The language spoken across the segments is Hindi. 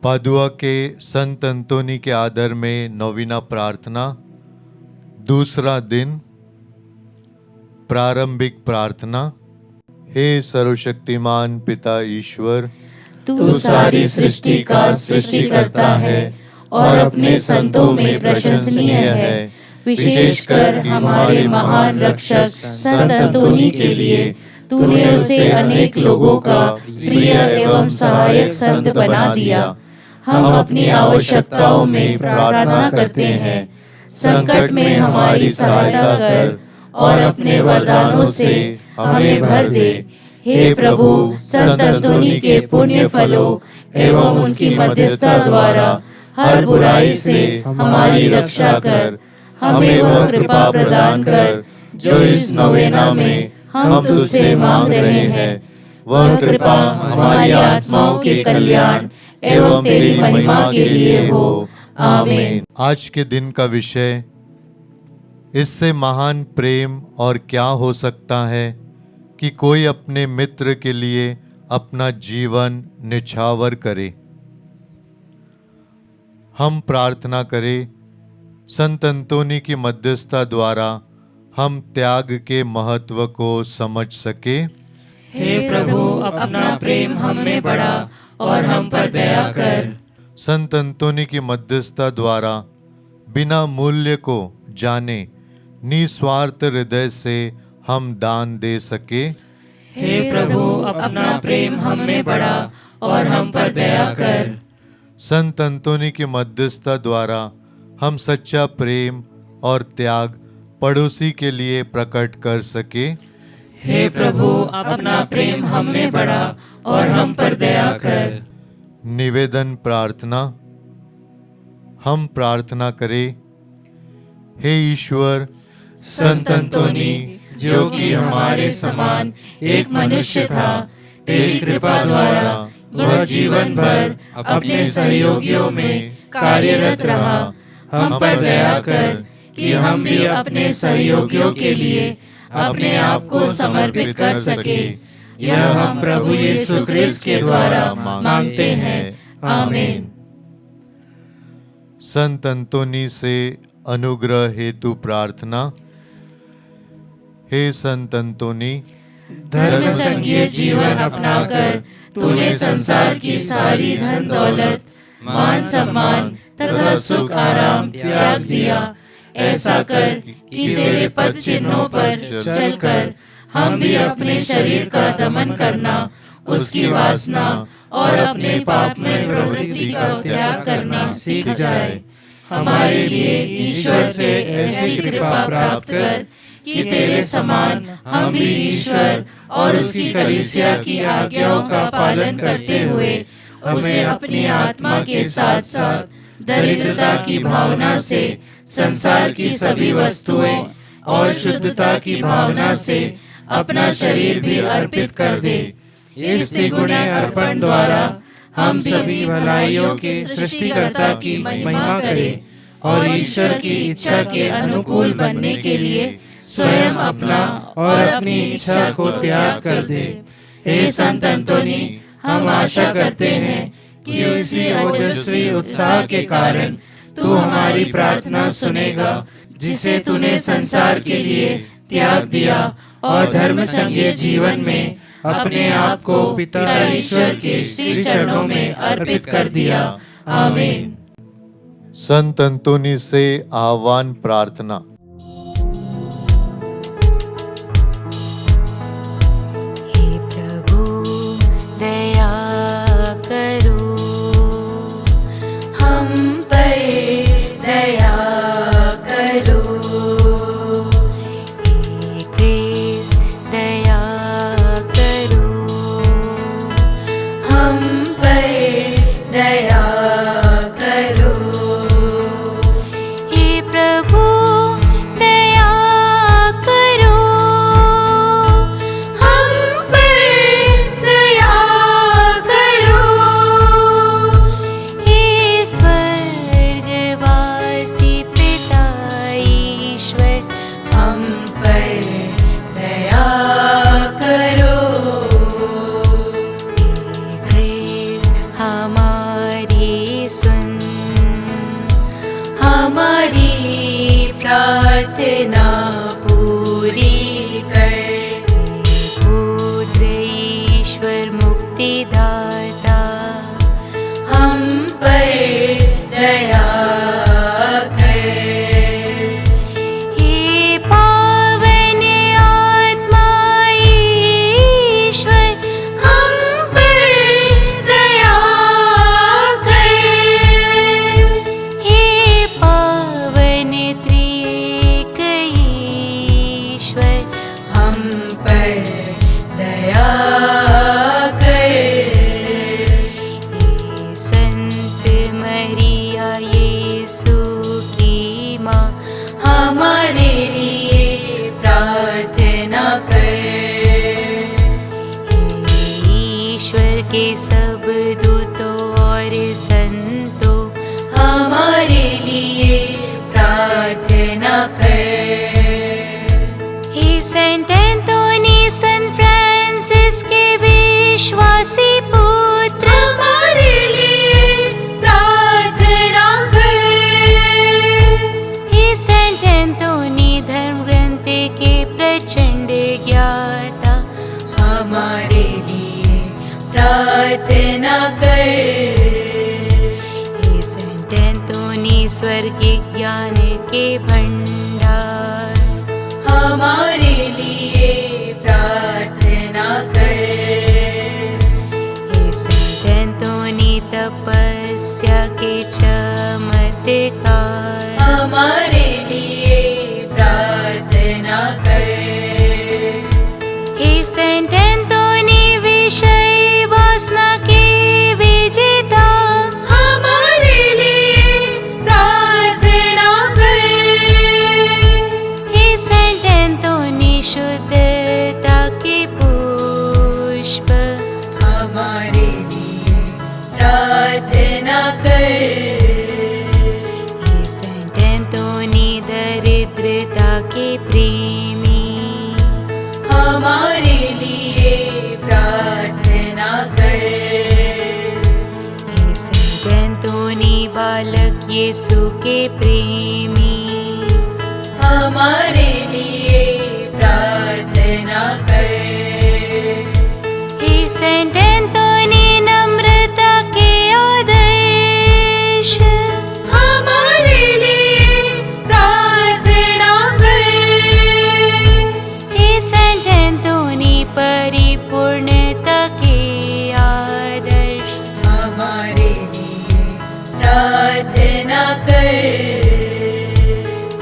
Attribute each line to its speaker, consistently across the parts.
Speaker 1: पादुआ के संत अंतोनी के आदर में नौवीना प्रार्थना, दूसरा दिन। प्रारंभिक प्रार्थना। हे सर्वशक्तिमान पिता ईश्वर,
Speaker 2: तू सारी सृष्टि का सृष्टिकर्ता है और अपने संतों में प्रशंसनीय है। विशेषकर हमारे महान रक्षक संत अंतोनी के लिए तूने उसे अनेक लोगों का प्रिय एवं सहायक संत बना दिया। हम अपनी आवश्यकताओं में प्रार्थना करते हैं, संकट में हमारी सहायता कर और अपने वरदानों से हमें भर दे। हे प्रभु, संत अंतोनी के पुण्य फलों एवं उनकी मध्यस्थता द्वारा हर बुराई से हमारी रक्षा कर। हमें वह कृपा प्रदान कर जो इस नवेना में हम तुझसे मांग रहे हैं। वह कृपा हमारी आत्माओं के कल्याण एवं तेरी महिमा के लिए हो। आमीन।
Speaker 1: आज के दिन का विषय, इससे महान प्रेम और क्या हो सकता है कि कोई अपने मित्र के लिए अपना जीवन निछावर करे। हम प्रार्थना करें, संत अंतोनी की मध्यस्थता द्वारा हम त्याग के महत्व को समझ सके।
Speaker 2: हे प्रभु, अपना प्रेम हम में बढ़ा और हम पर दया कर।
Speaker 1: संत अंतोनी की मध्यस्थता द्वारा बिना मूल्य को जाने निस्वार्थ हृदय से हम दान दे सके।
Speaker 2: हे प्रभु, अपना प्रेम हम में बढ़ा और हम पर दया कर।
Speaker 1: संत अंतोनी की मध्यस्थता द्वारा हम सच्चा प्रेम और त्याग पड़ोसी के लिए प्रकट कर सके।
Speaker 2: हे प्रभु, अपना प्रेम हम में बढ़ा और हम पर दया कर।
Speaker 1: निवेदन प्रार्थना। हम प्रार्थना करें, हे ईश्वर,
Speaker 2: संत अंतोनी जो कि हमारे समान एक मनुष्य था, तेरी कृपा द्वारा वह जीवन भर अपने सहयोगियों में कार्यरत रहा। हम पर दया कर कि हम भी अपने सहयोगियों के लिए अपने आप को समर्पित कर सके। यह हम प्रभु यीशु क्रिस्त के द्वारा मांगते हैं। आमीन।
Speaker 1: संत अंतोनी से अनुग्रह हेतु प्रार्थना। हे संत अंतोनी,
Speaker 2: धर्म संगीय जीवन अपनाकर तूने संसार की सारी धन दौलत, मान सम्मान तथा सुख आराम त्याग दिया। ऐसा कर कि तेरे पद चिन्हों पर चलकर हम भी अपने शरीर का दमन करना, उसकी वासना और अपने पाप में प्रवृत्ति का त्याग करना सीख जाए। हमारे लिए ईश्वर से ऐसी कृपा प्राप्त कर कि तेरे समान हम भी ईश्वर और उसकी कलीसिया की आज्ञाओं का पालन करते हुए उसे अपनी आत्मा के साथ साथ दरिद्रता की भावना से संसार की सभी वस्तुएं और शुद्धता की भावना से अपना शरीर भी अर्पित कर दे। इस तिगुने अर्पण द्वारा हम सभी भलाइयों के सृष्टिकर्ता की महिमा करें और ईश्वर की इच्छा के अनुकूल बनने के लिए स्वयं अपना और अपनी इच्छा को त्याग कर दे। हे संत अंतोनी, हम आशा करते हैं कि उसी ओजस्वी उत्साह के कारण तू हमारी प्रार्थना सुनेगा, जिसे तूने संसार के लिए त्याग दिया और धर्म संगीय जीवन में अपने आप को पिता ईश्वर के श्री चरणों में अर्पित कर दिया। आमीन।
Speaker 1: संत अंतोनी से आह्वान प्रार्थना।
Speaker 3: हे प्रभु, दया करो, हम पर दया करो। हे क्रिस्त, दया करो, हम पर दया करो। हे प्रभु, प्रार्थना पूरी कर। पुत्र ईश्वर मुक्तिदाता हम पर दया कर। हे पावन आत्मा ईश्वर हम पर दया कर। हे पावन त्रिएक ईश्वर हम पर दया कर। हे संत मरिया यीशु की माँ हमारे लिए प्रार्थना कर। हे ईश्वर के सब दूतों और संतों हमारे लिए प्रार्थना कर। हे सेंट एंथोनी सन फ्रांसिस के विश्वासी पुत्र हमारे लिए प्रार्थना कर। हे सेंट एंथोनी धर्म ग्रंथ के प्रचंड ज्ञाता हमारे लिए प्रार्थना कर। हे सेंट एंथोनी स्वर्गीय ज्ञान के भंडार हमारे लिए प्रार्थना कर। हे सेंट एंथोनी तपस्या के चमत्कार हमारे लिए प्रार्थना कर। हे सेंट एंथोनी विषय वासना के विजेता हमारे लिए प्रार्थना कर। हे सेंट एंथोनी शुद्धता के पुष्प हमारे लिए प्रार्थना कर। हे सेंट एंथोनी दरिद्रता के प्रेमी हमारे लिए प्रार्थना कर। हे सेंट एंथोनी बालक यीशु के प्रेमी हमारे लिए प्रार्थना कर। हे सेंट एंथोनी नम्रता के आदर्श हमारे लिए प्रार्थना कर। हे सेंट एंथोनी परिपूर्णता के आदर्श हमारे लिए प्रार्थना कर।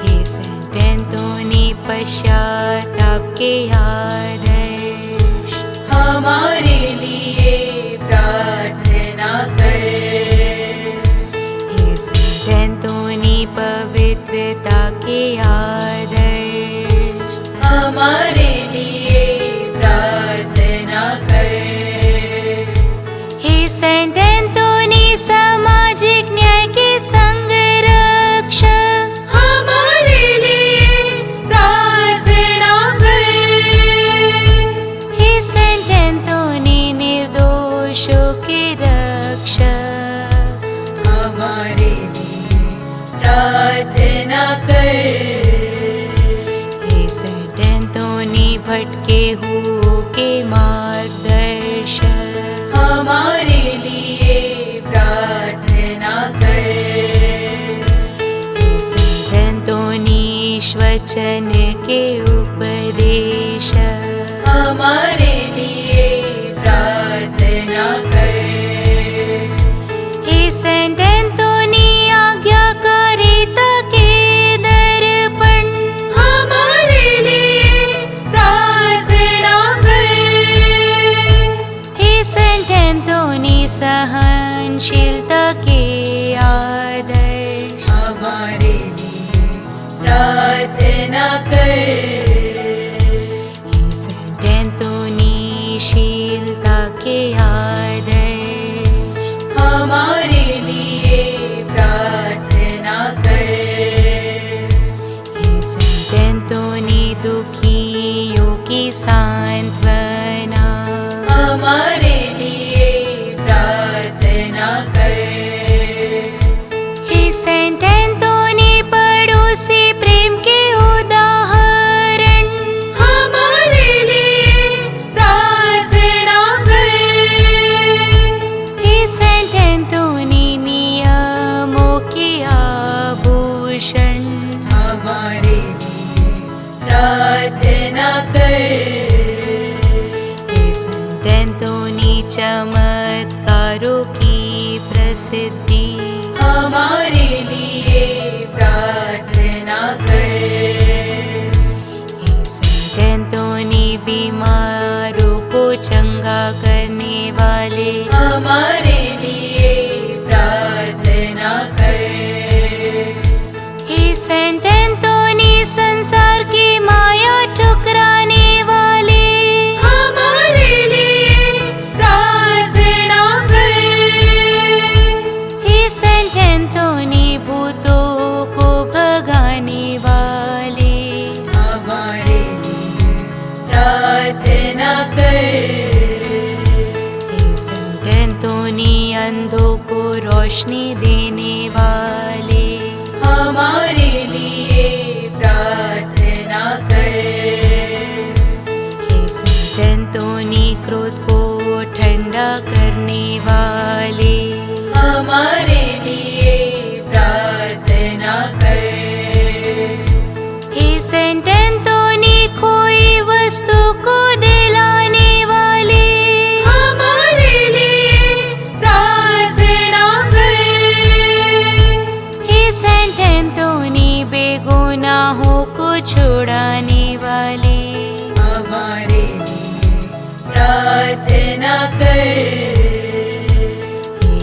Speaker 3: हे सेंट एंथोनी पश्चाताप के आदर्श हमारे लिए प्रार्थना कर। हे सेंट एंथोनी पवित्रता के आदर्श हमारे लिए प्रार्थना कर। हे सेंट एंथोनी सामाजिक न्याय के संरक्षक हमारे लिए प्रार्थना कर। हे सेंट एंथोनी निर्दोषों के रक्षक हमारे लिए प्रार्थना कर। हे सेंट एंथोनी भटके हुओं के मार्गदर्शक हमारे लिए प्रार्थना कर। हे सेंट एंथोनी वचन के उपदेशक हमारे लिए प्रार्थना कर। हे सेंट एंथोनी आज्ञाकारिता के दर्पण हमारे लिए प्रार्थना कर। हे सेंट एंथोनी सहनशीलता के आदर्श हमारे लिए प्रार्थना कर। हे सेंट एंथोनी शीलता के आदर्श हमारे लिए प्रार्थना कर। हे सेंट एंथोनी दुखियों की सांत्वना हमारे लिए प्रार्थना कर। हे सेंट एंथोनी पड़ोसी प्रेम चमत्कारों की प्रसिद्धि
Speaker 2: हमारे लिए प्रार्थना कर।
Speaker 3: संतोनी बीमारों को चंगा करने वाले
Speaker 2: हमारे लिए प्रार्थना कर।
Speaker 3: हे सेंट एंटोनी संसार की माया ठुकराने वाले
Speaker 2: हमारे लिए प्रार्थना कर।
Speaker 3: हे सेंट एंटोनी भूतों को भगाने वाले
Speaker 2: हमारे लिए प्रार्थना कर।
Speaker 3: हे सेंट एंटोनी अंधों को रोशनी देने वाले
Speaker 2: हमारे लिए प्रार्थना कर।
Speaker 3: हे सेंट एंटोनी क्रोध को ठंडा करने वाले
Speaker 2: हमारे लिए प्रार्थना कर।
Speaker 3: हे सेंट एंटोनी खोई वस्तु को दिलाने वाले
Speaker 2: हमारे लिए प्रार्थना कर।
Speaker 3: हे सेंट एंटोनी बेगुनाहों को छुड़ाने वाले
Speaker 2: हमारे लिए प्रार्थना कर।
Speaker 3: हे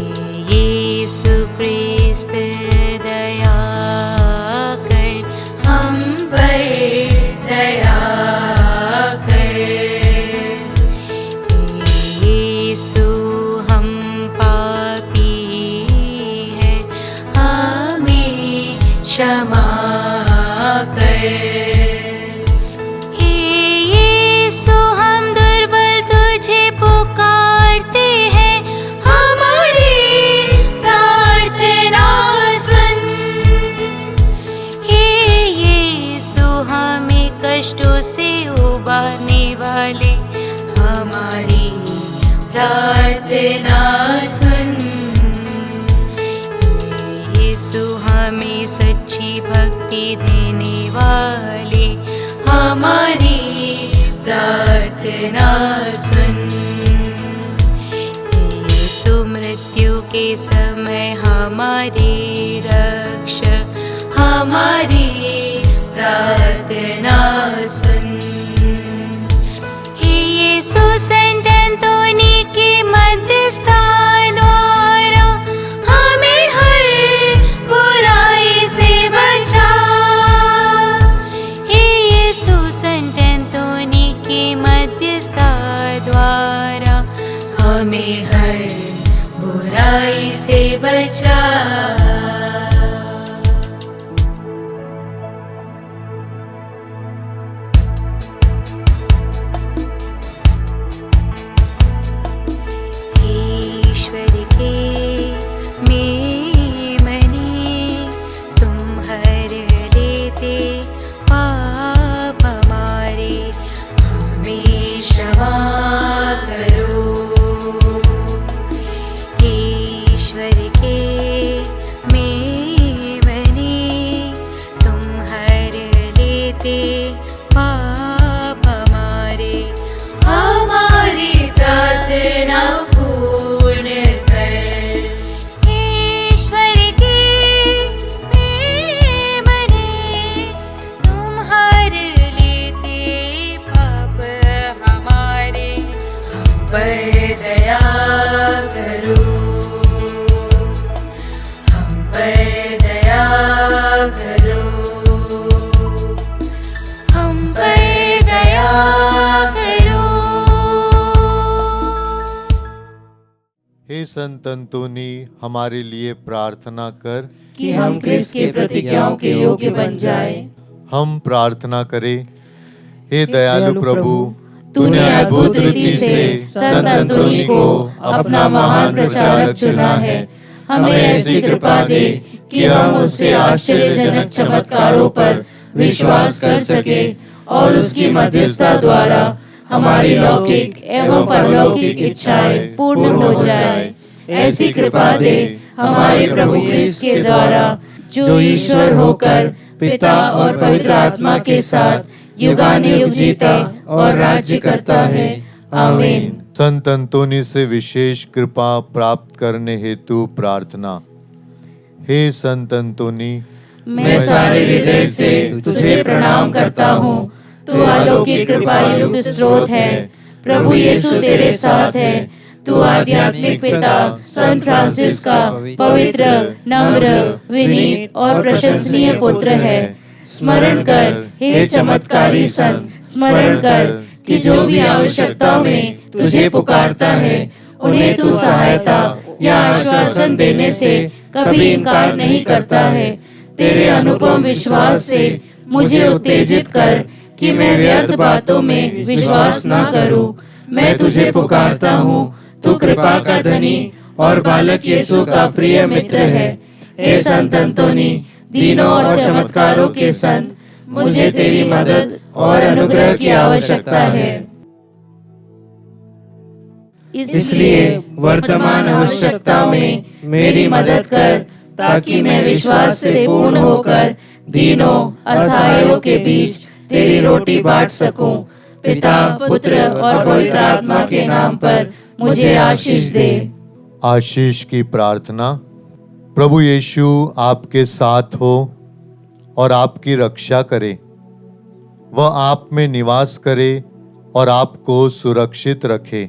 Speaker 3: यीशु ख्रिस्त दया कर
Speaker 2: हम पर दया कर।
Speaker 3: हे यीशु हम पापी हैं हमें
Speaker 2: क्षमा कर।
Speaker 3: हे यीशु हम दुर्बल तुझे पुकारते हैं
Speaker 2: हमारी प्रार्थना सुन।
Speaker 3: हे यीशु हमें कष्टों से उबारने वाले
Speaker 2: हमारी प्रार्थना सुन।
Speaker 3: हे यीशु हमें सच्ची भक्ति देने वाले
Speaker 2: हमारी प्रार्थना सुन।
Speaker 3: हे यीशु मृत्यु के समय हमारे रक्षक
Speaker 2: हमारी प्रार्थना सुन।
Speaker 3: हे यीशु सेंट एंटोनी के मध्यस्थता द्वारा
Speaker 2: हमें हर बुराई से बचा।
Speaker 3: हे यीशु सेंट एंटोनी के मध्यस्थता द्वारा
Speaker 2: हमें हर बुराई से बचा।
Speaker 3: ईश्वर के मेमने तुम हर लेते पाप हमारे
Speaker 2: हमें क्षमा करो।
Speaker 3: ईश्वर के मेमने तुम हर लेते पाप हमारे
Speaker 2: हमारी प्रार्थना पूर्ण कर।
Speaker 3: ईश्वर के मेमने तुम हर लेते पाप हमारे
Speaker 2: हम पर दया करो। हम पर दया करो।
Speaker 3: हम पर दया करो।
Speaker 1: हे संत अंतोनी हमारे लिए प्रार्थना कर
Speaker 2: कि हम क्रिस्त की प्रतिज्ञाओं के योग्य बन जाए।
Speaker 1: हम प्रार्थना करें। हे दयालु प्रभु, तूने अद्भुत रीति से संत अंतोनी को अपना महान प्रचारक चुना है। हमें ऐसी कृपा दे कि हम उससे आश्चर्यजनक चमत्कारों पर विश्वास कर सके और उसकी मध्यस्थता द्वारा हमारी लौकिक एवं परलौकिक इच्छाएं पूर्ण हो जाए। ऐसी कृपा दे हमारे प्रभु क्रिस्त के द्वारा, जो ईश्वर होकर पिता और पवित्र आत्मा के साथ युगानुयुग जीता और राज्य करता है। आमीन। संत अंतोनी से विशेष कृपा प्राप्त करने हेतु प्रार्थना। हे संत अंतोनी,
Speaker 2: मैं सारे हृदय से तुझे प्रणाम करता हूँ। तू अलौकिक कृपा युक्त स्रोत है। प्रभु यीशु तेरे साथ है। तू आध्यात्मिक पिता संत फ्रांसिस का पवित्र, नम्र, विनीत और प्रशंसनीय पुत्र है। स्मरण कर हे चमत्कारी संत, स्मरण कर कि जो भी आवश्यकताओं में तुझे पुकारता है, उन्हें तू सहायता या आश्वासन देने से कभी इनकार नहीं करता है। तेरे अनुपम विश्वास से मुझे उत्तेजित कर कि मैं व्यर्थ बातों में विश्वास न करूं। मैं तुझे पुकारता हूँ, तू कृपा का धनी और बालक यीशु का प्रिय मित्र है। हे संत अंतोनी, दीनों और चमत्कारों के संत, मुझे तेरी मदद और अनुग्रह की आवश्यकता है। इसलिए वर्तमान आवश्यकता में मेरी मदद कर, ताकि मैं विश्वास से पूर्ण होकर दीनों असहायों के बीच तेरी रोटी बांट सकूं। पिता, पुत्र और पवित्र आत्मा के नाम पर मुझे आशीष दे।
Speaker 1: आशीष की प्रार्थना। प्रभु यीशु आपके साथ हो और आपकी रक्षा करे। वह आप में निवास करे और आपको सुरक्षित रखे।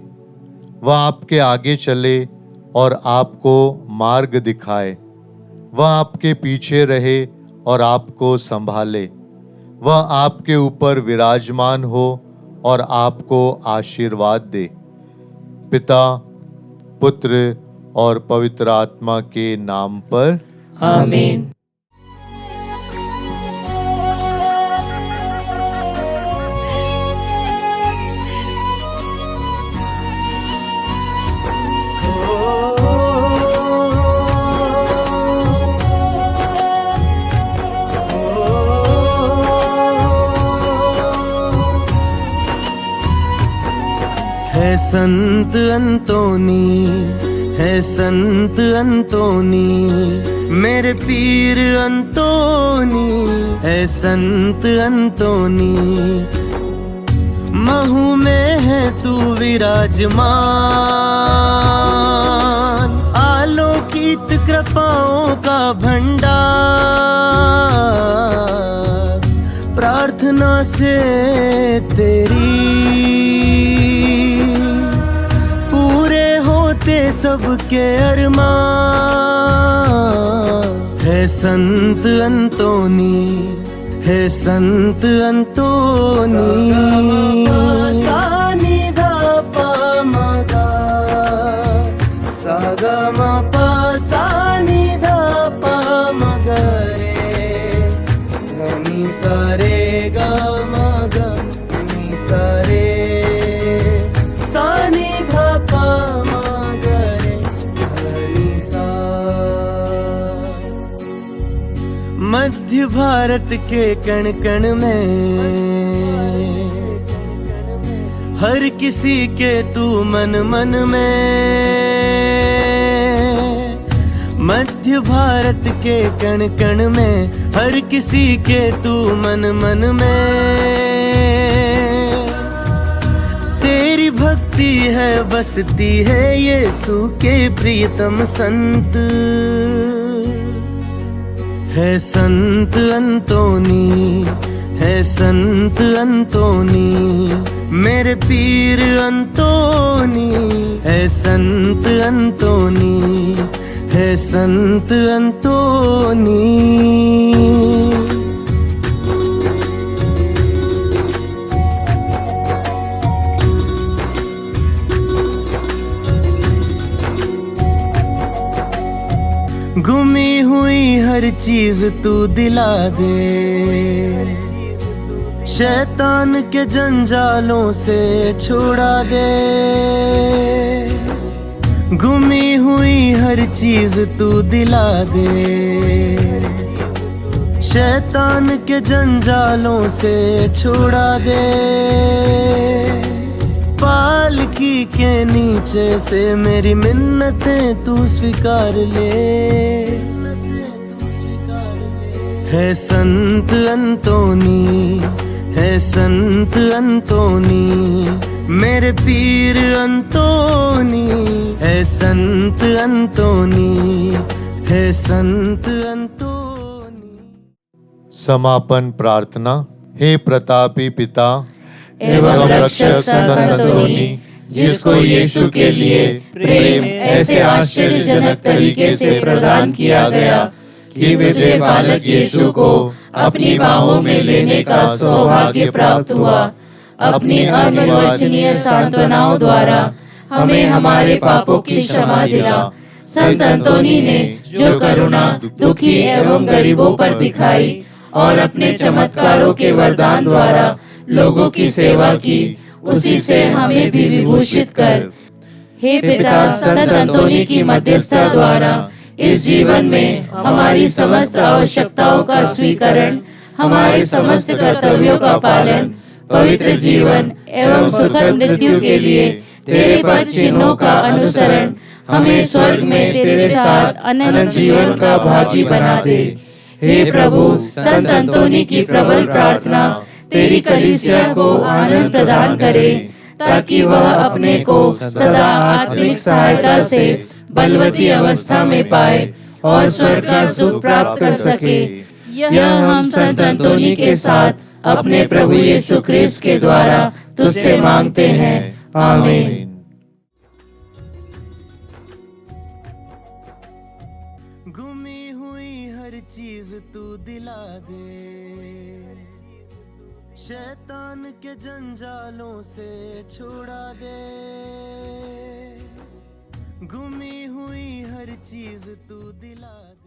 Speaker 1: वह आपके आगे चले और आपको मार्ग दिखाए। वह आपके पीछे रहे और आपको संभाले। वह आपके ऊपर विराजमान हो और आपको आशीर्वाद दे। पिता, पुत्र और पवित्र आत्मा के नाम पर
Speaker 2: आमीन।
Speaker 4: है संत अंतोनी, है संत अंतोनी, मेरे पीर अंतोनी, है संत अंतोनी। महू में है तू विराजमान, आलोकित कृपाओं का भंडार। प्रार्थना से तेरी सबके अरमान। है संत अंतोनी, है संत अंतोनी। सा नि धा पा म गा, सा गा म पा, सा नि धा पा म ग रे, ध नि सा रे गा म ग, नि सा रे, सा नि धा पा म। मध्य भारत के कण कण में, हर किसी के तू मन मन में। मध्य भारत के कण कण में, हर किसी के तू मन मन में। तेरी भक्ति है बसती है यीशु के प्रियतम संत। है संत अंतोनी, है संत अंतोनी, मेरे पीर अंतोनी। है संत अंतोनी, है संत अंतोनी। गुमी हुई हर चीज तू दिला दे, शैतान के जंजालों से छुड़ा दे। गुमी हुई हर चीज तू दिला दे, शैतान के जंजालों से छुड़ा दे। पालकी के नीचे से मेरी मिन्नतें तू स्वीकार ले। है संत अंतोनी, है संत अंतोनी, मेरे पीर अंतोनी है संत अंतोनी, है संत अंतोनी।
Speaker 1: समापन प्रार्थना। हे प्रतापी पिता
Speaker 2: एवं रक्षक संत अंतोनी, जिसको यीशु के लिए प्रेम ऐसे आश्चर्यजनक तरीके से प्रदान किया गया कि मुझे बालक यीशु को अपनी बाहों में लेने का सौभाग्य प्राप्त हुआ, अपनी अनिर्वचनीय सांत्वनाओं द्वारा हमें हमारे पापों की क्षमा दिला। संत अंतोनी ने जो करुणा दुखी एवं गरीबों पर दिखाई और अपने चमत्कारों के वरदान द्वारा लोगों की सेवा की, उसी से हमें भी विभूषित कर। हे पिता, संत अंतोनी की मध्यस्थता द्वारा इस जीवन में हमारी समस्त आवश्यकताओं का स्वीकरण, हमारे समस्त कर्तव्यों का पालन, पवित्र जीवन एवं सुखद मृत्यु के लिए तेरे पद चिन्हों का अनुसरण, हमें स्वर्ग में तेरे साथ अनंत जीवन का भागी बना दे। हे प्रभु, संत अंतोनी की प्रबल प्रार्थना तेरी कलीसिया को आनंद प्रदान करे, ताकि वह अपने को सदा आत्मिक सहायता से बलवती अवस्था में पाए और स्वर्ग का सुख प्राप्त कर सके। यह हम संत अंतोनी के साथ अपने प्रभु यीशु ख्रिस्त के द्वारा तुझसे मांगते हैं। आमीन।
Speaker 4: गुमी हुई हर चीज तू दिला दे, शैतान के जंजालों से छुड़ा दे। गुमी हुई हर चीज तू दिला दे।